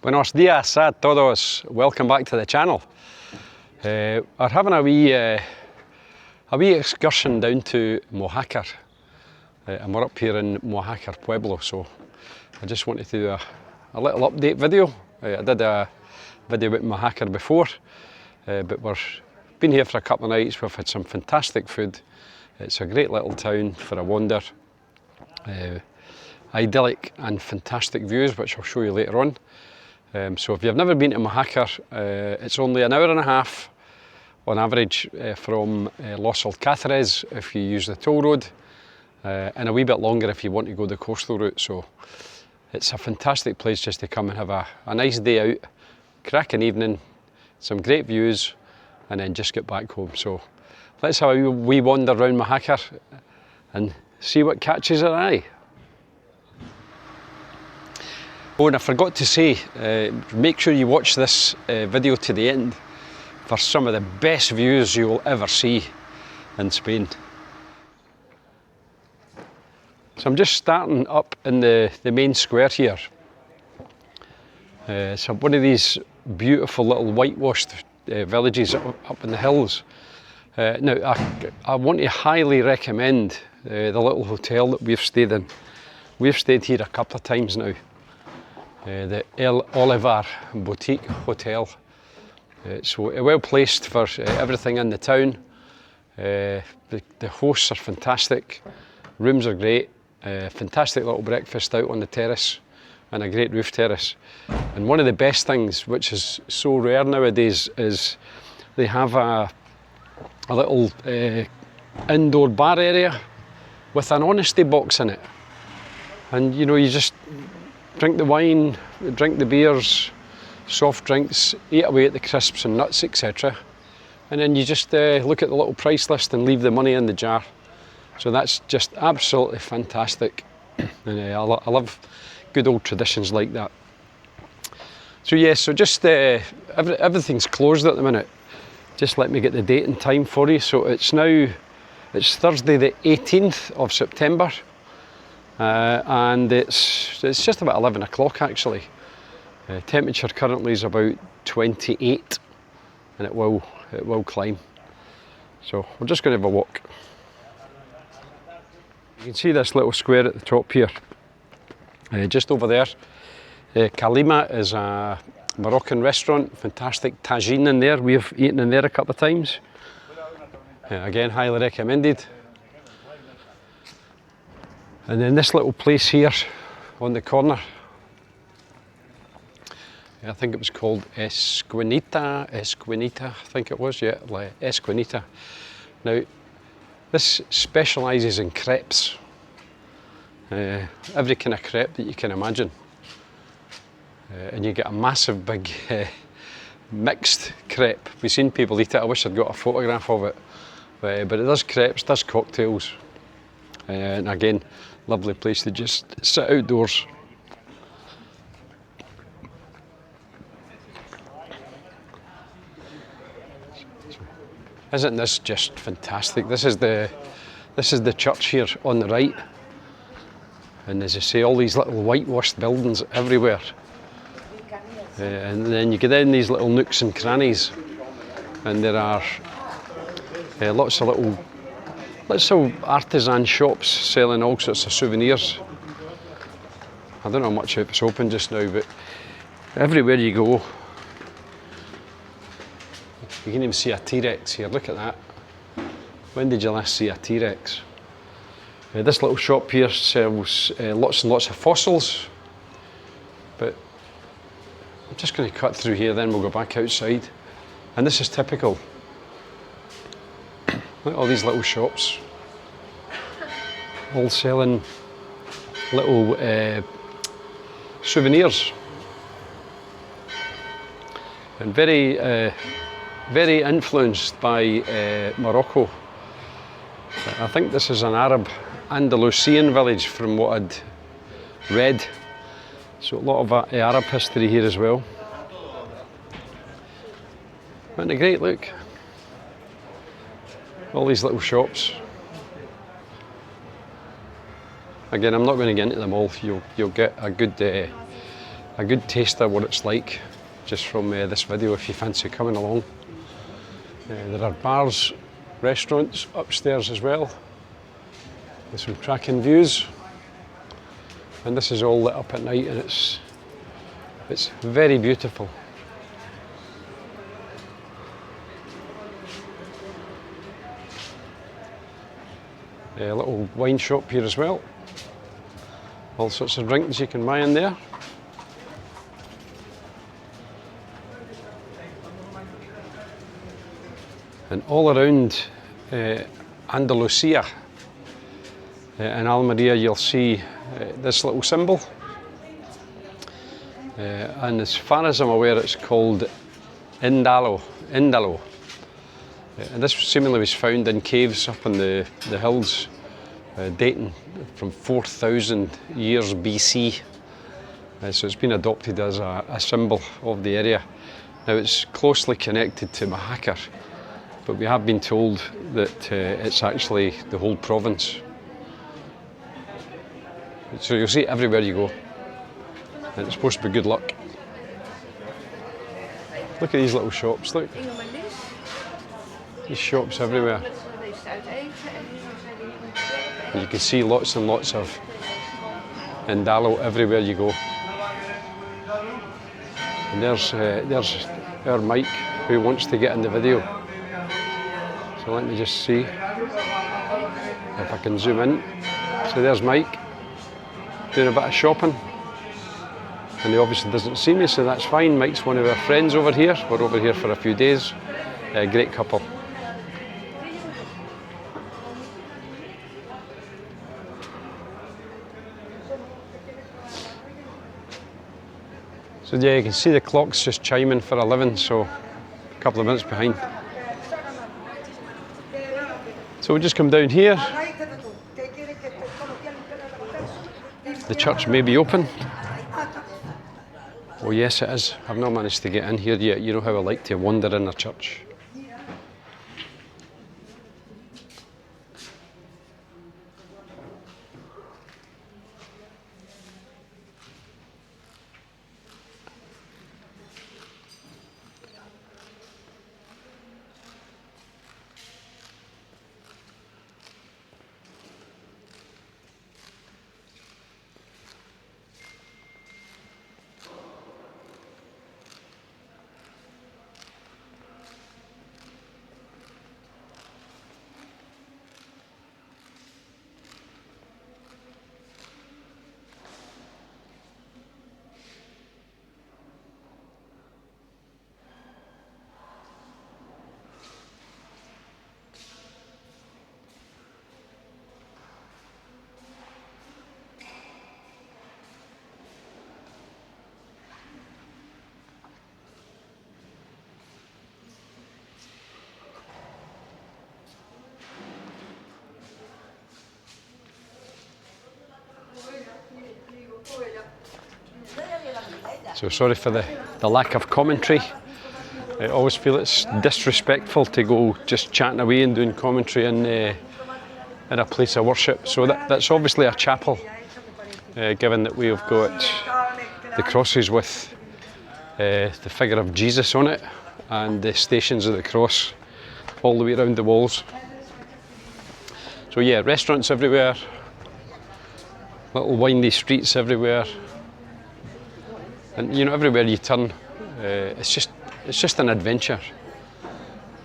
Buenos dias a todos. Welcome back to the channel. We're having a wee excursion down to Mojácar, and we're up here in Mojácar Pueblo. So I just wanted to do a little update video. I did a video about Mojácar before, but we've been here for a couple of nights. We've had some fantastic food. It's a great little town for a wander. Idyllic and fantastic views, which I'll show you later on. So if you've never been to Mojácar, it's only an hour and a half on average from Los Alcázares if you use the toll road, and a wee bit longer if you want to go the coastal route. So it's a fantastic place just to come and have a nice day out, cracking evening, some great views, and then just get back home. So let's have a wee wander around Mojácar and see what catches our eye. Oh, and I forgot to say, make sure you watch this video to the end for some of the best views you will ever see in Spain. So I'm just starting up in the main square here. It's one of these beautiful little whitewashed villages up in the hills. Now, I want to highly recommend the little hotel that we've stayed in. We've stayed here a couple of times now. The El Olivar Boutique Hotel. It's well placed for everything in the town. The hosts are fantastic, rooms are great, fantastic little breakfast out on the terrace and a great roof terrace. And one of the best things, which is so rare nowadays, is they have a little indoor bar area with an honesty box in it. And you know, you just drink the wine, drink the beers, soft drinks, eat away at the crisps and nuts, etc. And then you just look at the little price list and leave the money in the jar. So that's just absolutely fantastic. And I love good old traditions like that. So yeah, so just everything's closed at the minute. Just let me get the date and time for you. So it's Thursday the 18th of September. And it's just about 11 o'clock actually. Temperature currently is about 28, and it will climb. So we're just going to have a walk. You can see this little square at the top here. Just over there, Kalima is a Moroccan restaurant. Fantastic tagine in there. We've eaten in there a couple of times. Again, highly recommended. And then this little place here on the corner, I think it was called Esquinita, I think it was, yeah, Esquinita. Now, this specialises in crepes, every kind of crepe that you can imagine. And you get a massive big mixed crepe. We've seen people eat it. I wish I'd got a photograph of it, but it does crepes, does cocktails, and again, lovely place to just sit outdoors. Isn't this just fantastic? This is the church here on the right, and as I say, all these little whitewashed buildings everywhere. And then you get in these little nooks and crannies, and there are lots of artisan shops selling all sorts of souvenirs. I don't know much if it's open just now, but everywhere you go, you can even see a T-Rex here. Look at that. When did you last see a T-Rex? This little shop here sells lots and lots of fossils, but I'm just going to cut through here, then we'll go back outside. And this is typical. Look at all these little shops, all selling little souvenirs, and very influenced by Morocco. I think this is an Arab Andalusian village from what I'd read. So a lot of Arab history here as well. Isn't it great? Look. All these little shops. Again, I'm not going to get into them all. You'll get a good a good taster of what it's like just from this video if you fancy coming along. There are bars, restaurants upstairs as well, with some cracking views, and this is all lit up at night, and it's very beautiful. A little wine shop here as well. All sorts of drinks you can buy in there. And all around Andalucía in Almería you'll see this little symbol. And as far as I'm aware it's called Indalo. And this seemingly was found in caves up in the hills, dating from 4,000 years BC. So it's been adopted as a symbol of the area. Now it's closely connected to Mojácar, but we have been told that it's actually the whole province. So you'll see it everywhere you go, and it's supposed to be good luck. Look at these little shops, look. These shops everywhere. And you can see lots and lots of Indalo everywhere you go. And there's our Mike who wants to get in the video. So let me just see if I can zoom in. So there's Mike doing a bit of shopping. And he obviously doesn't see me, so that's fine. Mike's one of our friends over here. We're over here for a few days. A great couple. So yeah, you can see the clock's just chiming for 11, so a couple of minutes behind. So we'll just come down here. The church may be open. Oh yes it is. I've not managed to get in here yet. You know how I like to wander in a church. So sorry for the lack of commentary. I always feel it's disrespectful to go just chatting away and doing commentary in a place of worship. So that's obviously a chapel, given that we've got the crosses with the figure of Jesus on it and the stations of the cross all the way around the walls. So yeah, restaurants everywhere, little windy streets everywhere. And you know, everywhere you turn, it's just an adventure.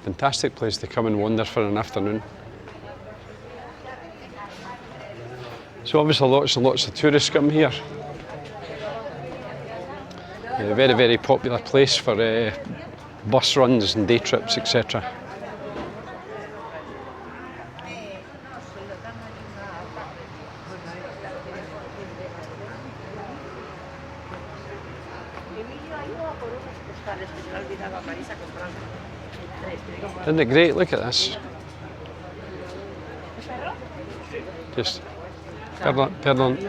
Fantastic place to come and wander for an afternoon. So obviously lots and lots of tourists come here. A very, very popular place for bus runs and day trips, etc. Isn't it great? Look at this. Just, pardon.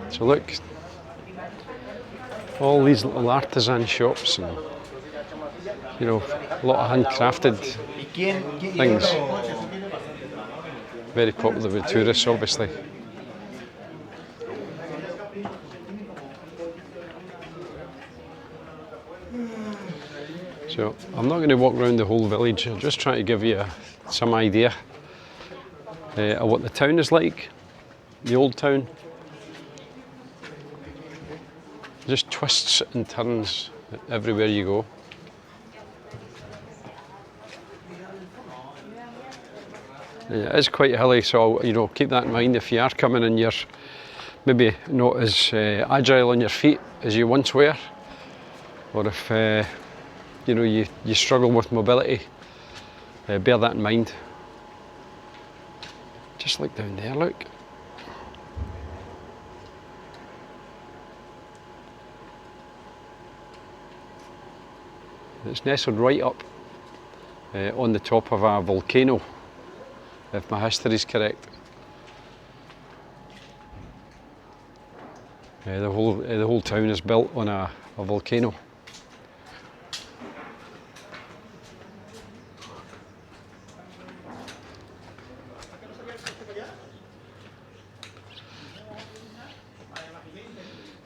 So look, all these little artisan shops and, you know, a lot of handcrafted things. Very popular with tourists, obviously. So I'm not going to walk around the whole village, I'll just try to give you some idea of what the town is like, the old town. Just twists and turns everywhere you go. It is quite hilly, so keep that in mind if you are coming and you're maybe not as agile on your feet as you once were, or if you struggle with mobility, bear that in mind. Just look down there, look. It's nestled right up on the top of a volcano, if my history is correct. The whole town is built on a volcano.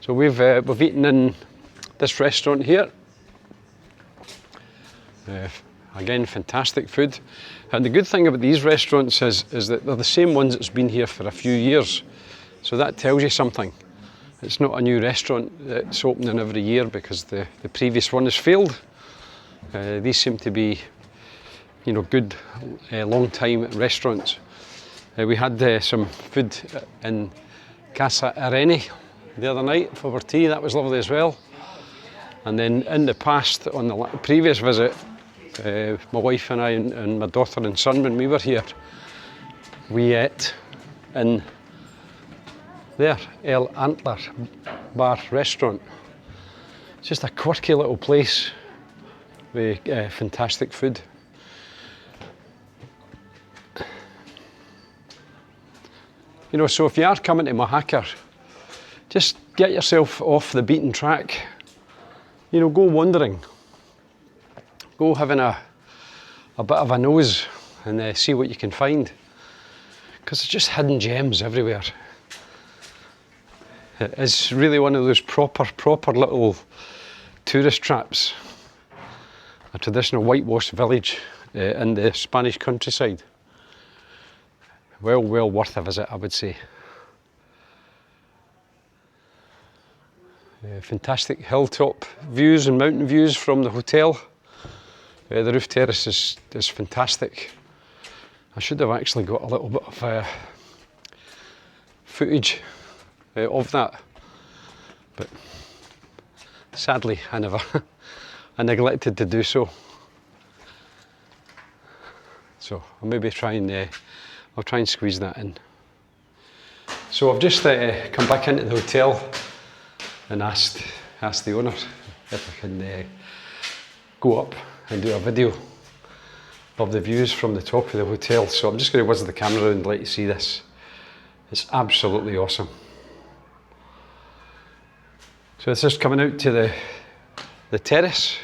So we've eaten in this restaurant here. Again, fantastic food. And the good thing about these restaurants is that they're the same ones that's been here for a few years. So that tells you something. It's not a new restaurant that's opening every year because the previous one has failed. These seem to be, good long time restaurants. We had some food in Casa Areni the other night for our tea. That was lovely as well. And then in the past, on the previous visit, my wife and I and my daughter and son, when we were here, we ate in there, El Antler Bar Restaurant. It's just a quirky little place with fantastic food. So if you are coming to Mojácar, just get yourself off the beaten track. Go wandering. Go having a bit of a nose and see what you can find. Because there's just hidden gems everywhere. It is really one of those proper little tourist traps. A traditional whitewashed village in the Spanish countryside. Well worth a visit, I would say. Fantastic hilltop views and mountain views from the hotel. The roof terrace is fantastic. I should have actually got a little bit of footage of that, but sadly I neglected to do so. So I'll maybe try and squeeze that in. So I've just come back into the hotel and asked the owner if I can go up and do a video of the views from the top of the hotel. So I'm just going to whiz the camera around and let you see this. It's absolutely awesome. So it's just coming out to the terrace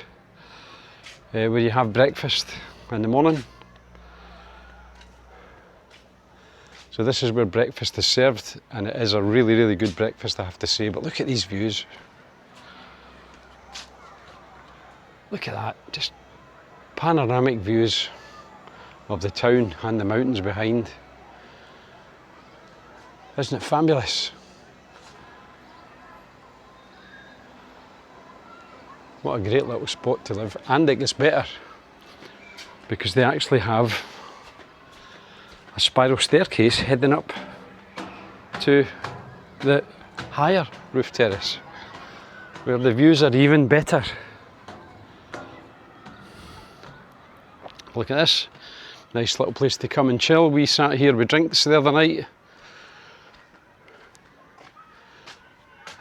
where you have breakfast in the morning. So this is where breakfast is served, and it is a really good breakfast, I have to say. But look at these views. Look at that, just panoramic views of the town and the mountains behind. Isn't it fabulous? What a great little spot to live. And it gets better because they actually have a spiral staircase heading up to the higher roof terrace where the views are even better. Look at this, nice little place to come and chill. We sat here with drinks the other night.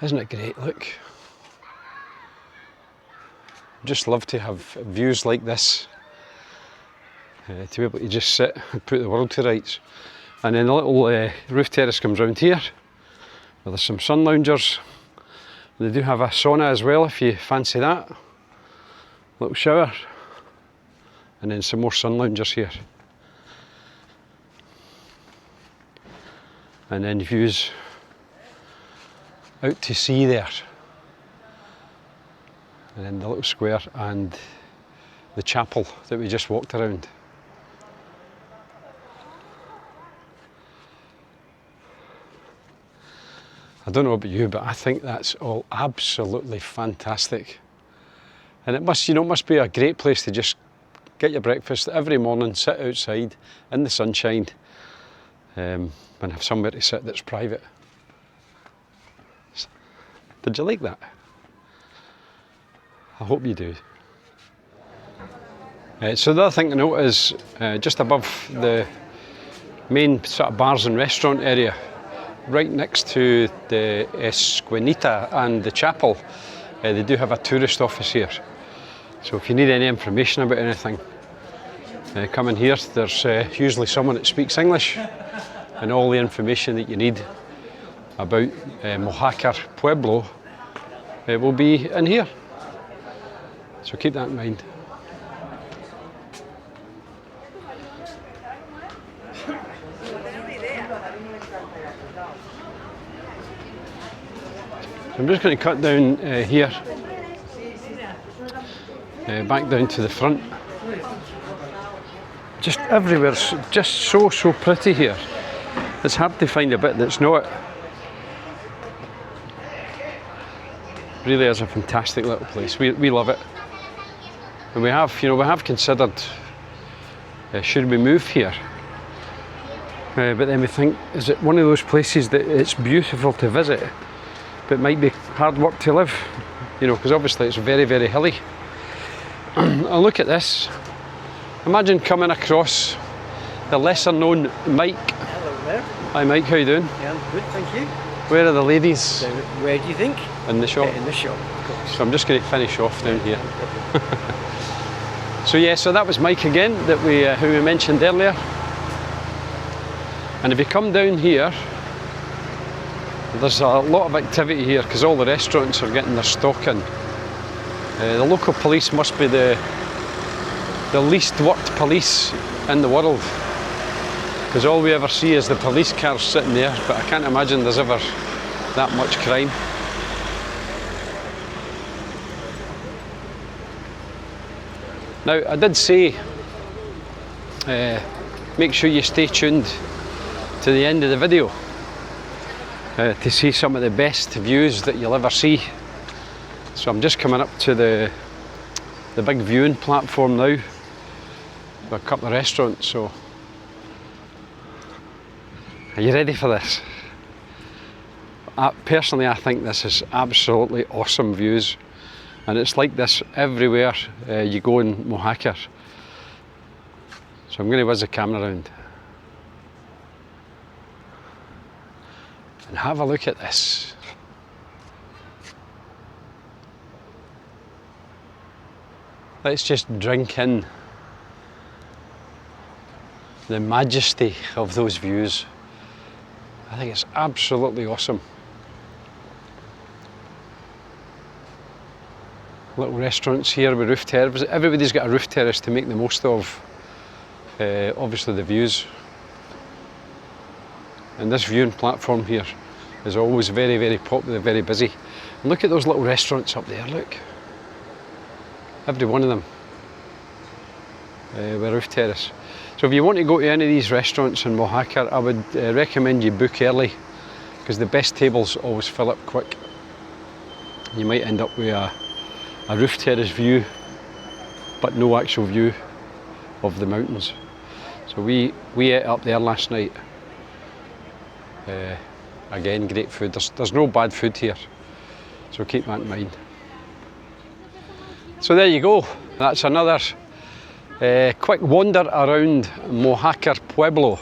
Isn't it great? Look. Just love to have views like this. To be able to just sit and put the world to rights. And then the little roof terrace comes round here, where there's some sun loungers. They do have a sauna as well if you fancy that. Little shower. And then some more sun loungers here. And then views out to sea there. And then the little square and the chapel that we just walked around. I don't know about you, but I think that's all absolutely fantastic. And it must, must be a great place to just get your breakfast every morning, sit outside in the sunshine, and have somewhere to sit that's private. Did you like that? I hope you do. So the other thing to note is just above the main sort of bars and restaurant area, right next to the Esquinita and the chapel, they do have a tourist office here. So if you need any information about anything, come in here. There's usually someone that speaks English, and all the information that you need about Mojácar Pueblo will be in here. So keep that in mind. I'm just going to cut down here, back down to the front. Just everywhere's just so pretty here. It's hard to find a bit that's not. Really is a fantastic little place. We love it, and we have considered should we move here, but then we think, is it one of those places that it's beautiful to visit, but might be hard work to live, because obviously it's very hilly. And look at this. Imagine coming across the lesser known Mike. Hello there. Hi Mike, how you doing? Yeah, I'm good, thank you. Where are the ladies? So, where do you think? In the shop? In the shop, of course. So I'm just going to finish off down here. So that was Mike again, that who we mentioned earlier. And if you come down here, there's a lot of activity here because all the restaurants are getting their stock in. The local police must be the least worked police in the world, because all we ever see is the police cars sitting there, but I can't imagine there's ever that much crime. Now, I did say make sure you stay tuned to the end of the video to see some of the best views that you'll ever see. So I'm just coming up to the big viewing platform now with a couple of restaurants. So are you ready for this? Personally, I think this is absolutely awesome views, and it's like this everywhere you go in Mojácar. So I'm going to whiz the camera around and have a look at this. Let's just drink in the majesty of those views. I think it's absolutely awesome. Little restaurants here with roof terraces. Everybody's got a roof terrace to make the most of, obviously, the views. And this viewing platform here is always very popular, very busy. And look at those little restaurants up there, look. Every one of them with a roof terrace. So if you want to go to any of these restaurants in Mojácar, I would recommend you book early, because the best tables always fill up quick. You might end up with a roof terrace view, but no actual view of the mountains. So we ate up there last night. Again, great food. There's no bad food here, so keep that in mind. So there you go. That's another quick wander around Mojácar Pueblo.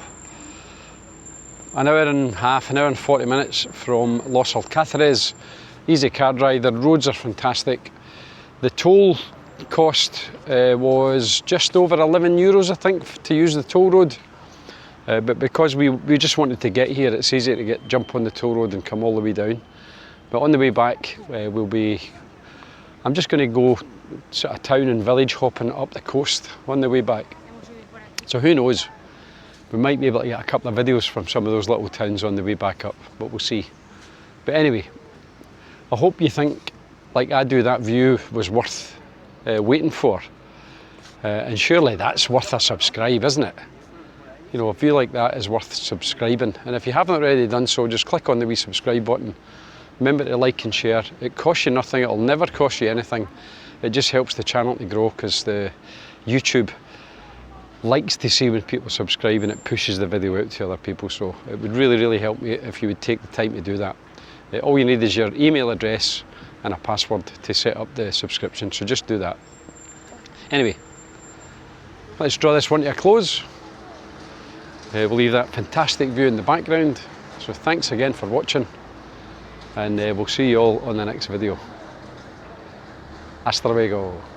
An hour and a half, an hour and 40 minutes from Los Alcázares. Easy car ride. The roads are fantastic. The toll cost was just over €11, I think, to use the toll road. But because we just wanted to get here, it's easy to jump on the toll road and come all the way down. But on the way back, I'm just going to go sort of town and village hopping up the coast on the way back. So who knows, we might be able to get a couple of videos from some of those little towns on the way back up, but we'll see. But anyway, I hope you think, like I do, that view was worth waiting for. And surely that's worth a subscribe, isn't it? You know, a view like that is worth subscribing. And if you haven't already done so, just click on the wee subscribe button. Remember to like and share. It costs you nothing, it'll never cost you anything. It just helps the channel to grow, because the YouTube likes to see when people subscribe and it pushes the video out to other people. So it would really, really help me if you would take the time to do that. All you need is your email address and a password to set up the subscription, so just do that. Anyway, let's draw this one to a close. We'll leave that fantastic view in the background. So thanks again for watching, and we'll see you all on the next video. Hasta luego.